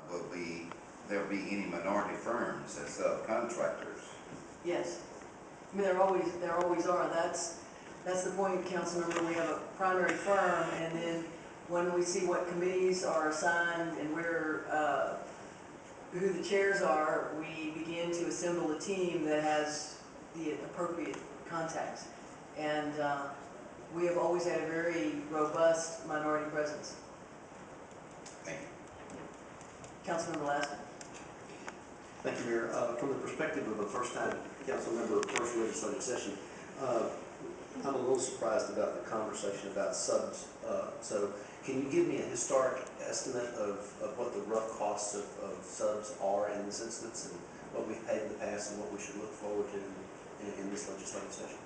Will there be any minority firms as subcontractors? Yes. I mean, there always are. That's the point, Councilmember. We have a primary firm, and then when we see what committees are assigned and who the chairs are, we begin to assemble a team that has the appropriate contacts. And we have always had a very robust minority presence. Thank you. Councilmember Lassiter. Thank you, Mayor. From the perspective of a first-time council member, first legislative session, I'm a little surprised about the conversation about subs. So can you give me a historic estimate of what the rough costs of subs are in this instance, and what we've paid in the past and what we should look forward to in this legislative session?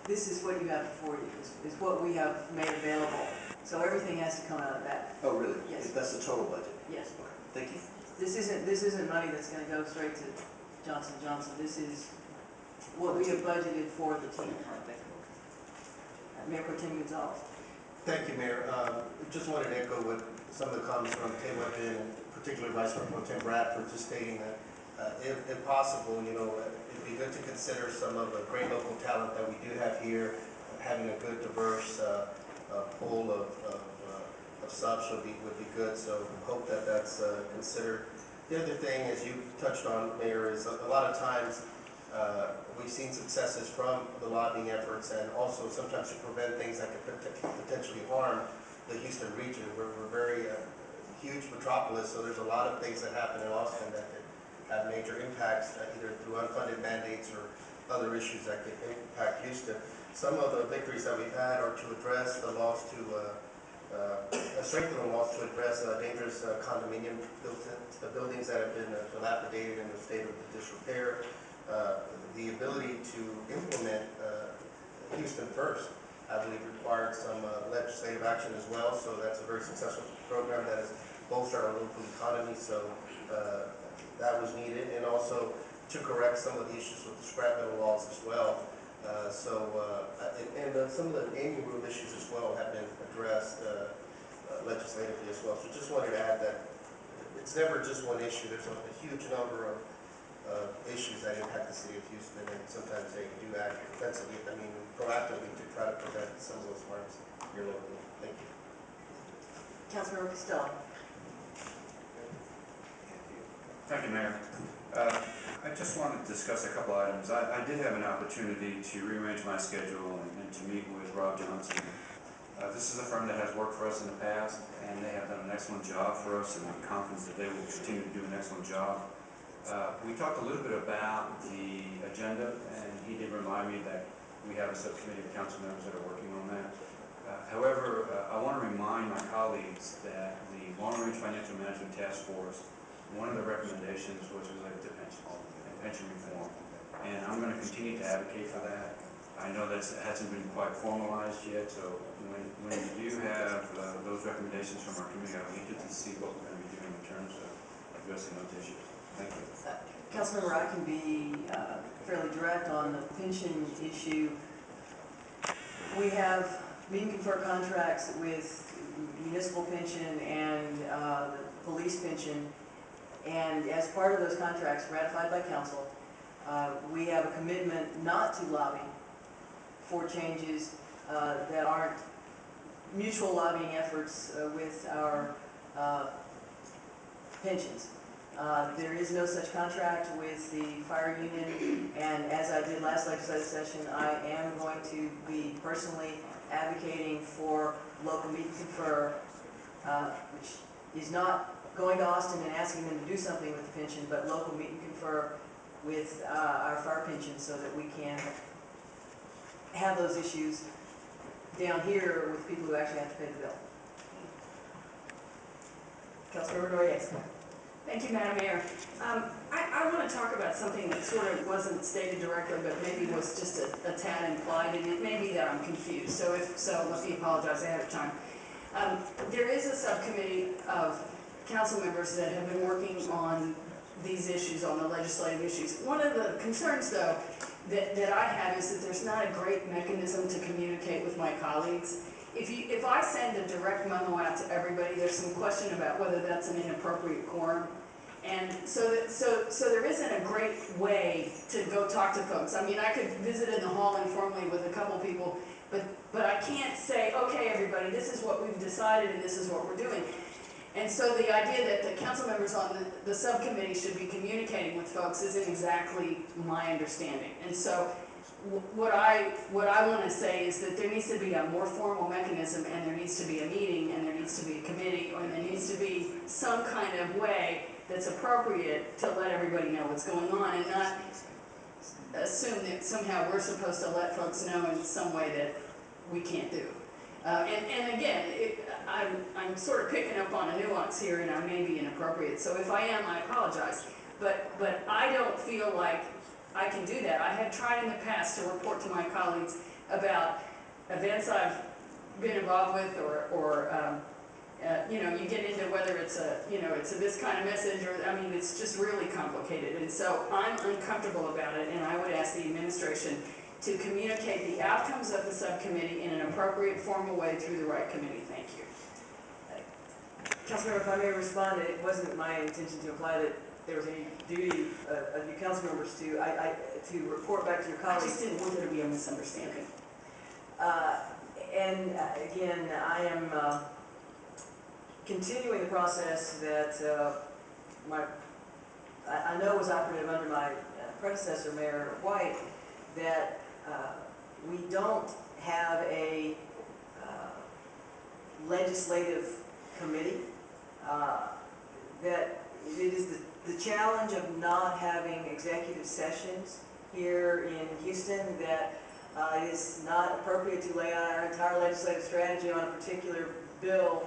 This is what you have before you, is what we have made available. So everything has to come out of that. Oh, really? Yes. That's the total budget? Yes. Okay, thank you. This isn't money that's going to go straight to Johnson & Johnson. This is what we have budgeted for the team. Mayor Pro Tem Gonzalez. Thank you, Mayor. Just wanted to echo what some of the comments from Tim Whitman and particularly Vice Mayor Pro Tem Bradford, just stating that if possible, it'd be good to consider some of the great local talent that we do have here. Having a good, diverse pool of subs would be good. So hope that that's considered. The other thing, as you touched on, Mayor, is a lot of times we've seen successes from the lobbying efforts, and also sometimes to prevent things that could potentially harm the Houston region. We're very huge metropolis, so there's a lot of things that happen in Austin that could have major impacts, either through unfunded mandates or other issues that could impact Houston. Some of the victories that we've had are to address the laws to strengthen the laws to address dangerous condominium buildings that have been dilapidated in a state of disrepair. The ability to implement Houston First, I believe, required some legislative action as well. So that's a very successful program that has bolstered our local economy. So that was needed, and also to correct some of the issues with the scrap metal laws as well. Some of the gaming room issues as well have been addressed legislatively as well. So just wanted to add that it's never just one issue. There's a huge number of issues that impact the city of Houston, and sometimes they do act defensively, proactively to try to prevent some of those harms here locally. Thank you. Councilmember Costello. Thank you, Mayor. I just wanted to discuss a couple items. I did have an opportunity to rearrange my schedule and to meet with Rob Johnson. This is a firm that has worked for us in the past, and they have done an excellent job for us, and I'm confident that they will continue to do an excellent job. We talked a little bit about the agenda, and he did remind me that we have a subcommittee of council members that are working on that. However, I want to remind my colleagues that the Long-Range Financial Management Task Force, one of the recommendations was related to pension reform, and I'm going to continue to advocate for that. I know that hasn't been quite formalized yet, so when you do have those recommendations from our committee, I'll be interested to see what we're going to be doing in terms of addressing those issues. Thank you. Councilmember, I can be fairly direct on the pension issue. We have meet and confer contracts with municipal pension and the police pension, and as part of those contracts ratified by council, we have a commitment not to lobby for changes that aren't mutual lobbying efforts with our pensions. There is no such contract with the fire union, and as I did last legislative session, I am going to be personally advocating for local meet and confer, which is not going to Austin and asking them to do something with the pension, but local meet and confer with our fire pension so that we can have those issues down here with people who actually have to pay the bill. Councilmember Noyes. Thank you, Madam Mayor. I want to talk about something that sort of wasn't stated directly, but maybe was just a tad implied, and it may be that I'm confused. So if so, let me apologize ahead of time. There is a subcommittee of council members that have been working on these issues, on the legislative issues. One of the concerns, though, that I have is that there's not a great mechanism to communicate with my colleagues. if I send a direct memo out to everybody, there's some question about whether that's an inappropriate quorum. And so there isn't a great way to go talk to folks. I mean, I could visit in the hall informally with a couple people, but I can't say, okay, everybody, this is what we've decided and this is what we're doing. And so the idea that the council members on the subcommittee should be communicating with folks isn't exactly my understanding. And so what I want to say is that there needs to be a more formal mechanism, and there needs to be a meeting, and there needs to be a committee, or there needs to be some kind of way that's appropriate to let everybody know what's going on, and not assume that somehow we're supposed to let folks know in some way that we can't do. And again, I'm sort of picking up on a nuance here, and I may be inappropriate, so if I am, I apologize. But I don't feel like I can do that. I have tried in the past to report to my colleagues about events I've been involved with, or you know, you get into whether it's this kind of message, or, I mean, it's just really complicated. And so I'm uncomfortable about it, and I would ask the administration to communicate the outcomes of the subcommittee in an appropriate formal way through the right committee. Thank you. Councilmember, if I may respond, it wasn't my intention to imply that there was any duty of you council members to report back to your I colleagues. just didn't want there to be a misunderstanding. And again, I am continuing the process that I know was operative under my predecessor, Mayor White, that we don't have a legislative committee, that it is the challenge of not having executive sessions here in Houston, that it is not appropriate to lay out our entire legislative strategy on a particular bill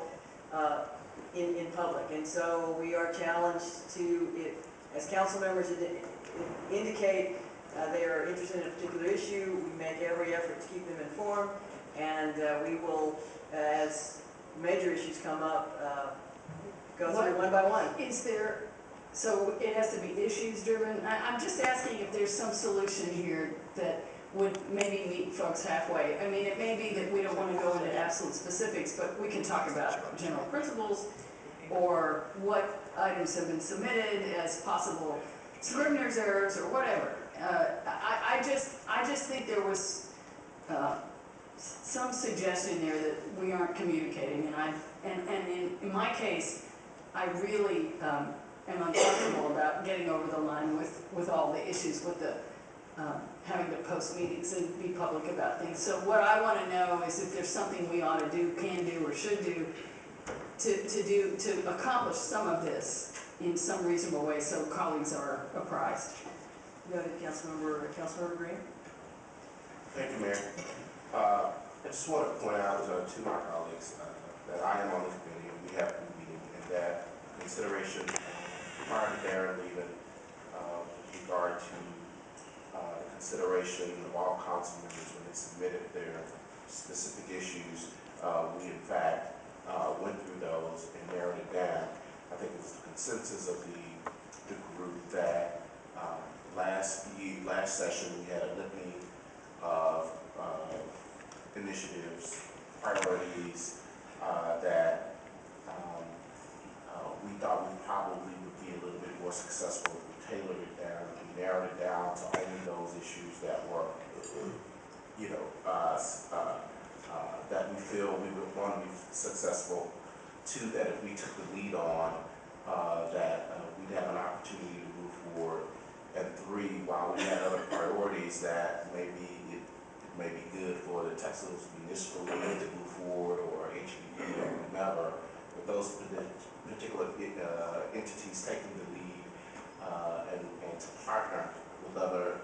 in public. And so we are challenged to, as council members indicate they are interested in a particular issue, we make every effort to keep them informed, and we will, as major issues come up, go through one by one. Is there, so it has to be issues driven? I'm just asking if there's some solution here that would maybe meet folks halfway. I mean, it may be that we don't want to go into absolute specifics, but we can talk about general principles, or what items have been submitted as possible Scrivener's errors, or whatever. I just think there was some suggestion there that we aren't communicating, and in my case, I really am uncomfortable about getting over the line with all the issues with the having to post meetings and be public about things. So what I want to know is if there's something we ought to do, can do, or should do to accomplish some of this in some reasonable way, so colleagues are apprised. Noted, Councilmember Green. Thank you, Mayor. I just want to point out to my colleagues that I am on the committee, and we have been meeting, and that consideration prior to Darren leaving with regard to the consideration of all council members when they submitted their specific issues, we in fact went through those and narrowed it down. I think it was the consensus of the group that last session we had a litany of initiatives, priorities that we thought we probably would be a little bit more successful if we tailored it down, if we narrowed it down to only those issues that were, you know, that we feel we would want to be successful. Two, that if we took the lead on, that we'd have an opportunity to move forward. And three, while we had other priorities that maybe it may be good for the Texas Municipal League to move forward, or HPD, or whomever, with those particular entities taking the lead, and to partner with other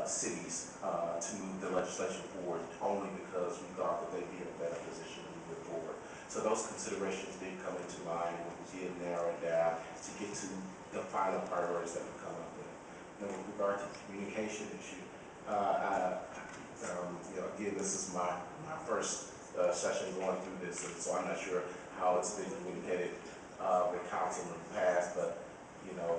cities to move the legislation forward, only because we thought that they'd be in a better position to move it forward. So those considerations did come into mind when we did narrow it down to get to the final priorities that we come up with. Now, with regard to the communication issue, you know, again, this is my first session going through this, and so I'm not sure how it's been communicated with council in the past, but you know,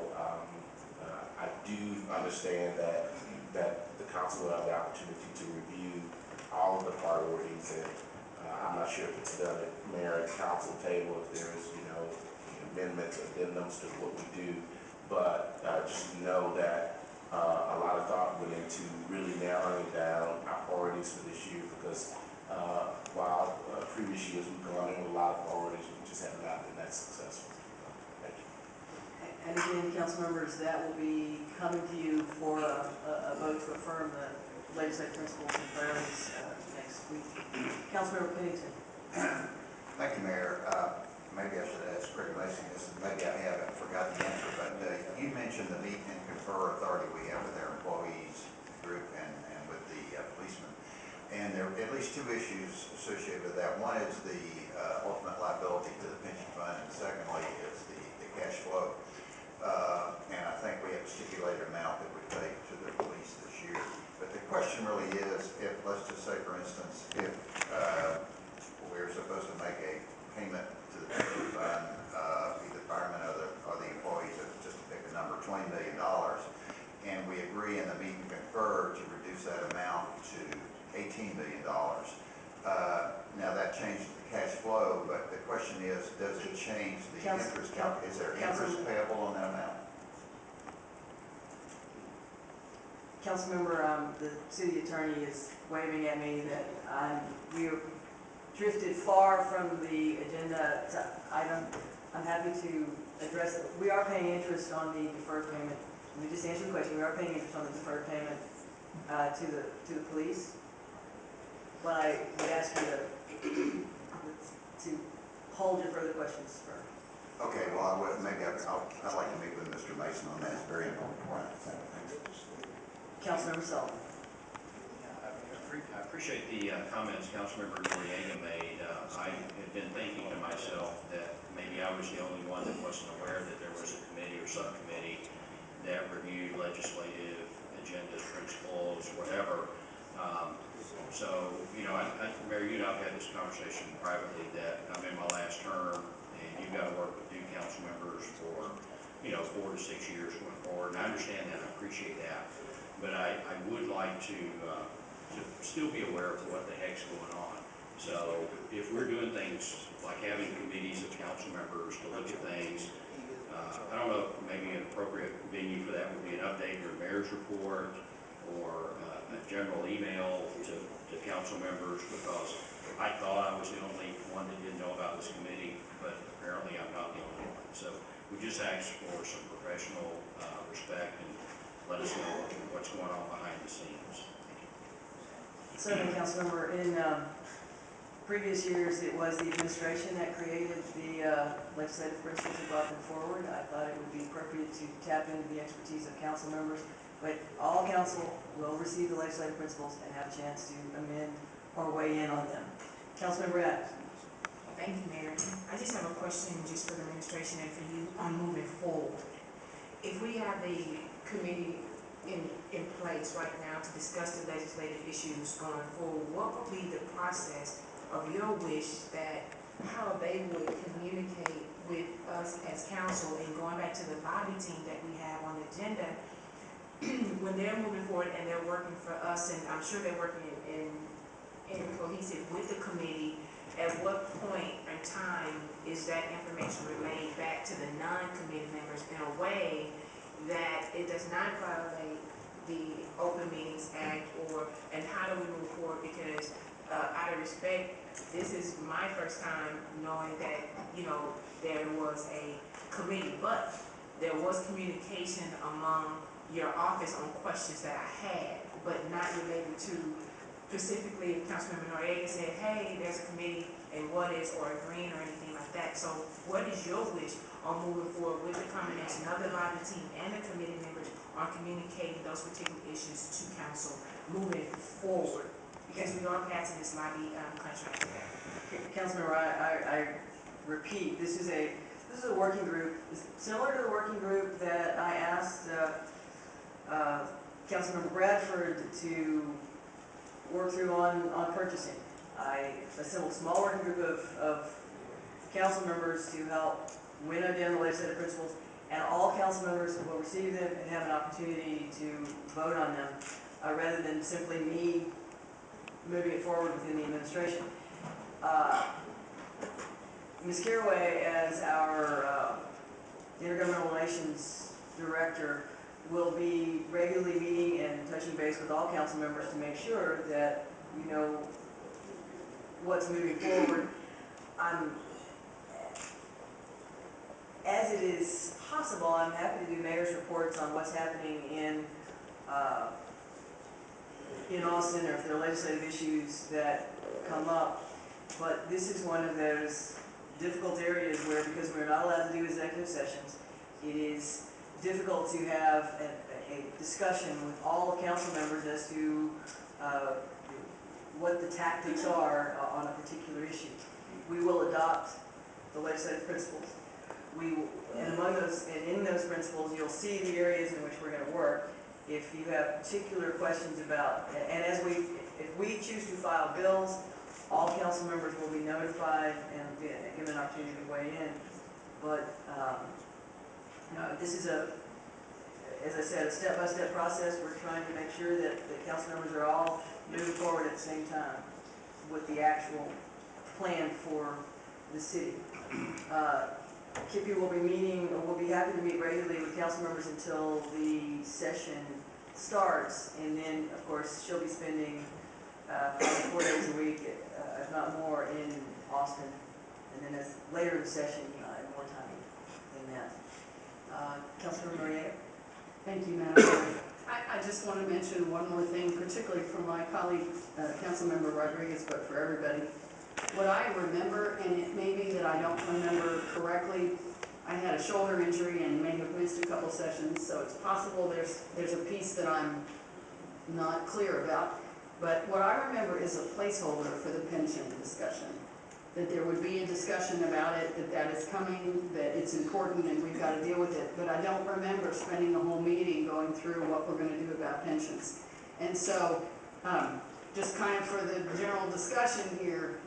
I do understand that the council will have the opportunity to review all of the priorities, and I'm not sure if it's done at mayor and council table, if there's, amendments, addendums to what we do, but just know that a lot of thought went into really narrowing down our priorities for this year, because while previous years we've gone in with a lot of priorities, we just have not been that successful. Thank you. And again, council members, that will be coming to you for a vote to affirm the legislative principles and priorities next week. Councilmember Pennington. Thank you, Mayor. Maybe I should ask Craig Mason this, and maybe I haven't forgotten the answer, but you mentioned the meet and confer authority we have with our employees group and with the policemen. And there are at least two issues associated with that. One is the ultimate liability to the pension fund, and secondly is the cash flow. And I think we have a stipulated amount that we pay to the police this year. But the question really is, if, let's just say for instance, if we're supposed to make a payment to the pension fund, either firemen or the employees, just to pick a number, $20 million, and we agree in the meet and confer to reduce that amount to $18 million. Now that changes the cash flow, but the question is, does it change the interest? Is there interest payable on that amount? Councilmember, the city attorney is waving at me that we are drifted far from the agenda item. I'm happy to address it. We are paying interest on the deferred payment. Let me just answer the question. We are paying interest on the deferred payment to the police. But I would ask you to hold your further questions for. Okay, well, I'd like to meet with Mr. Mason on that. It's very important. Councilmember Sullivan. I appreciate the comments Councilmember Noriega made. I had been thinking to myself that maybe I was the only one that wasn't aware that there was a committee or subcommittee that reviewed legislative agendas, principles, whatever. So, Mayor, you and I have had this conversation privately that I'm in my last term and you've got to work with new council members for, 4 to 6 years going forward. And I understand that, I appreciate that. But I would like to still be aware of what the heck's going on. So if we're doing things like having committees of council members to look at things, I don't know if maybe an appropriate venue for that would be an update or mayor's report or a general email to council members, because I thought I was the only one that didn't know about this committee, but apparently I'm not the only one. So we just ask for some professional respect and let us know what's going on behind the scenes. Certainly, Councilmember. In previous years, it was the administration that created the legislative principles and brought them forward. I thought it would be appropriate to tap into the expertise of council members, but all council will receive the legislative principles and have a chance to amend or weigh in on them. Councilmember Adams. Thank you, Mayor. I just have a question just for the administration and for you on moving forward. If we have the committee in place right now to discuss the legislative issues going forward, what will be the process of your wish that how they would communicate with us as council, and going back to the lobby team that we have on the agenda, when they're moving forward and they're working for us, and I'm sure they're working in cohesive with the committee, at what point in time is that information relayed back to the non-committee members in a way that it does not violate the Open Meetings Act, and how do we move forward? Because out of respect, this is my first time knowing that, there was a committee, but there was communication among your office on questions that I had, but not related to specifically if Councilmember Noriega said, hey, there's a committee and what is, or agreeing or anything like that. So what is your wish on moving forward with the combination of the lobby team and the committee members on communicating those particular issues to council moving forward? Because we are passing this lobby contract today. Councilmember, I repeat, this is a working group similar to the working group that I asked Councilmember Bradford to work through on purchasing. I assembled a small working group of council members to help winnow down the legislative principles, and all council members will receive them and have an opportunity to vote on them, rather than simply me moving it forward within the administration. Ms. Caraway, as our intergovernmental relations director, will be regularly meeting and touching base with all council members to make sure that you know what's moving forward. As it is possible, I'm happy to do mayor's reports on what's happening in Austin, or if there are legislative issues that come up. But this is one of those difficult areas where, because we're not allowed to do executive sessions, it is difficult to have a discussion with all the council members as to what the tactics are on a particular issue. We will adopt the legislative principles. And among those, and in those principles, you'll see the areas in which we're going to work. If you have particular questions about, and if we choose to file bills, all council members will be notified and given an opportunity to weigh in. But this is as I said, a step-by-step process. We're trying to make sure that the council members are all moving forward at the same time with the actual plan for the city. Kippy will be meeting, or will be happy to meet regularly with council members until the session starts, and then, of course, she'll be spending 4 days a week, if not more, in Austin, and then as later in the session, more time than that. Councilmember Noriega? Thank you, Madam Mayor. I just want to mention one more thing, particularly for my colleague, Councilmember Rodriguez, but for everybody. What I remember, and it may be that I don't remember correctly, I had a shoulder injury and may have missed a couple sessions, so it's possible there's a piece that I'm not clear about. But what I remember is a placeholder for the pension discussion, that there would be a discussion about it, that is coming, that it's important and we've got to deal with it. But I don't remember spending the whole meeting going through what we're going to do about pensions. And so, just kind of for the general discussion here,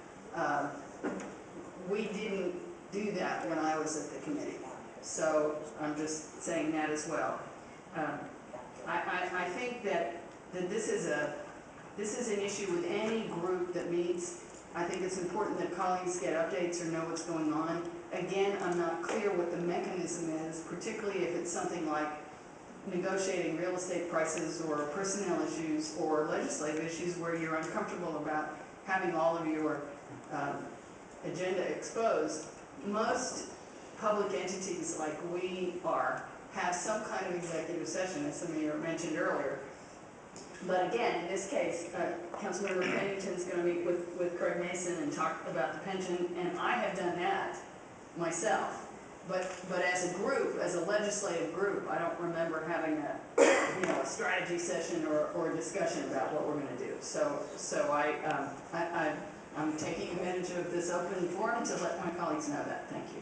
we didn't do that when I was at the committee. So I'm just saying that as well. I think that this is an issue with any group that meets. I think it's important that colleagues get updates or know what's going on. Again, I'm not clear what the mechanism is, particularly if it's something like negotiating real estate prices or personnel issues or legislative issues where you're uncomfortable about having all of your agenda exposed. Most public entities like we are have some kind of executive session, as the mayor mentioned earlier. But again, in this case, Councilmember Pennington's going to meet with Craig Mason and talk about the pension, and I have done that myself. But as a group, as a legislative group, I don't remember having a strategy session or a discussion about what we're going to do. So I'm taking advantage of this open forum to let my colleagues know that. Thank you.